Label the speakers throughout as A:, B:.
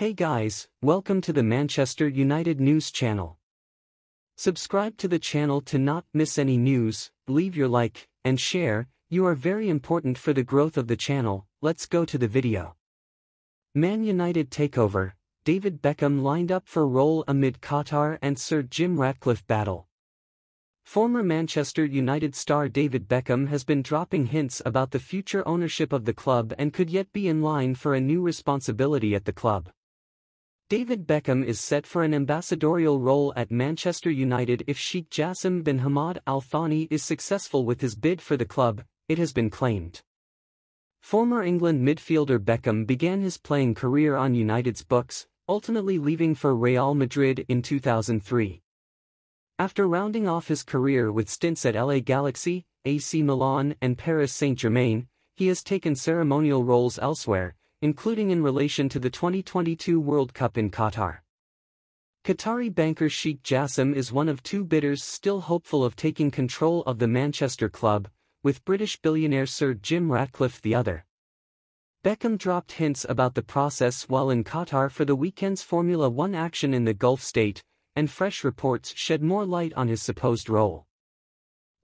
A: Hey guys, welcome to the Manchester United News channel. Subscribe to the channel to not miss any news, leave your like, and share, you are very important for the growth of the channel. Let's go to the video. Man United takeover, David Beckham lined up for role amid Qatar and Sir Jim Ratcliffe battle. Former Manchester United star David Beckham has been dropping hints about the future ownership of the club and could yet be in line for a new responsibility at the club. David Beckham is set for an ambassadorial role at Manchester United if Sheikh Jassim bin Hamad Al Thani is successful with his bid for the club, it has been claimed. Former England midfielder Beckham began his playing career on United's books, ultimately leaving for Real Madrid in 2003. After rounding off his career with stints at LA Galaxy, AC Milan and Paris Saint-Germain, he has taken ceremonial roles elsewhere, including in relation to the 2022 World Cup in Qatar. Qatari banker Sheikh Jassim is one of two bidders still hopeful of taking control of the Manchester club, with British billionaire Sir Jim Ratcliffe the other. Beckham dropped hints about the process while in Qatar for the weekend's Formula One action in the Gulf state, and fresh reports shed more light on his supposed role.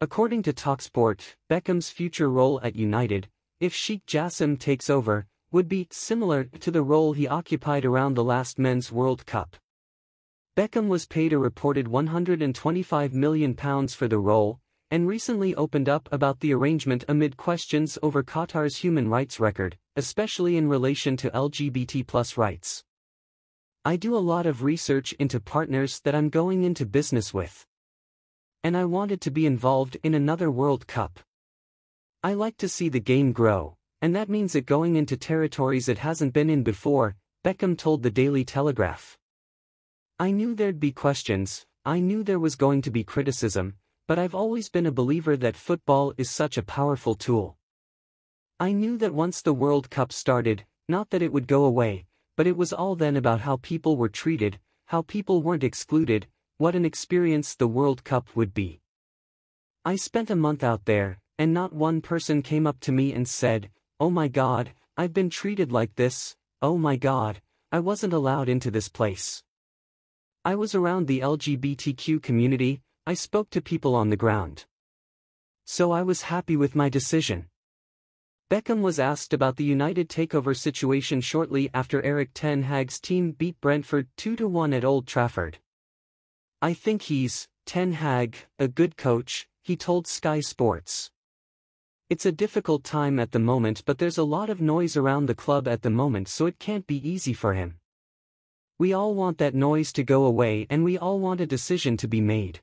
A: According to TalkSport, Beckham's future role at United, if Sheikh Jassim takes over, would be similar to the role he occupied around the last Men's World Cup. Beckham was paid a reported £125 million for the role, and recently opened up about the arrangement amid questions over Qatar's human rights record, especially in relation to LGBT+ rights. I do a lot of research into partners that I'm going into business with. And I wanted to be involved in another World Cup. I like to see the game grow, and that means it going into territories it hasn't been in before, Beckham told the Daily Telegraph. I knew there'd be questions, I knew there was going to be criticism, but I've always been a believer that football is such a powerful tool. I knew that once the World Cup started, not that it would go away, but it was all then about how people were treated, how people weren't excluded, what an experience the World Cup would be. I spent a month out there, and not one person came up to me and said, "Oh my God, I've been treated like this, oh my God, I wasn't allowed into this place." I was around the LGBTQ community, I spoke to people on the ground. So I was happy with my decision. Beckham was asked about the United takeover situation shortly after Erik ten Hag's team beat Brentford 2-1 at Old Trafford. "I think he's, Ten Hag, a good coach," he told Sky Sports. "It's a difficult time at the moment, but there's a lot of noise around the club at the moment, so it can't be easy for him. We all want that noise to go away and we all want a decision to be made.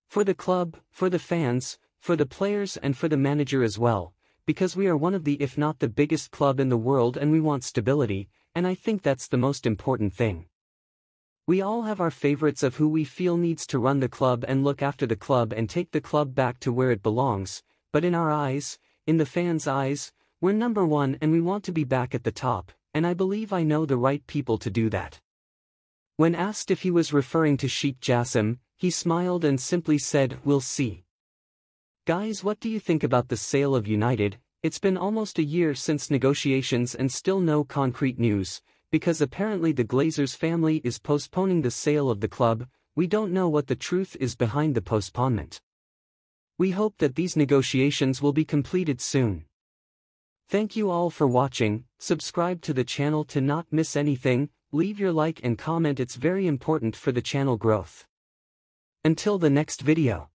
A: For the club, for the fans, for the players and for the manager as well. Because we are one of the if not the biggest club in the world and we want stability, and I think that's the most important thing. We all have our favorites of who we feel needs to run the club and look after the club and take the club back to where it belongs, but in our eyes, in the fans' eyes, we're number one and we want to be back at the top, and I believe I know the right people to do that." When asked if he was referring to Sheikh Jassim, he smiled and simply said, "We'll see." Guys, what do you think about the sale of United? It's been almost a year since negotiations and still no concrete news, because apparently the Glazers family is postponing the sale of the club. We don't know what the truth is behind the postponement. We hope that these negotiations will be completed soon. Thank you all for watching, subscribe to the channel to not miss anything, leave your like and comment, it's very important for the channel growth. Until the next video.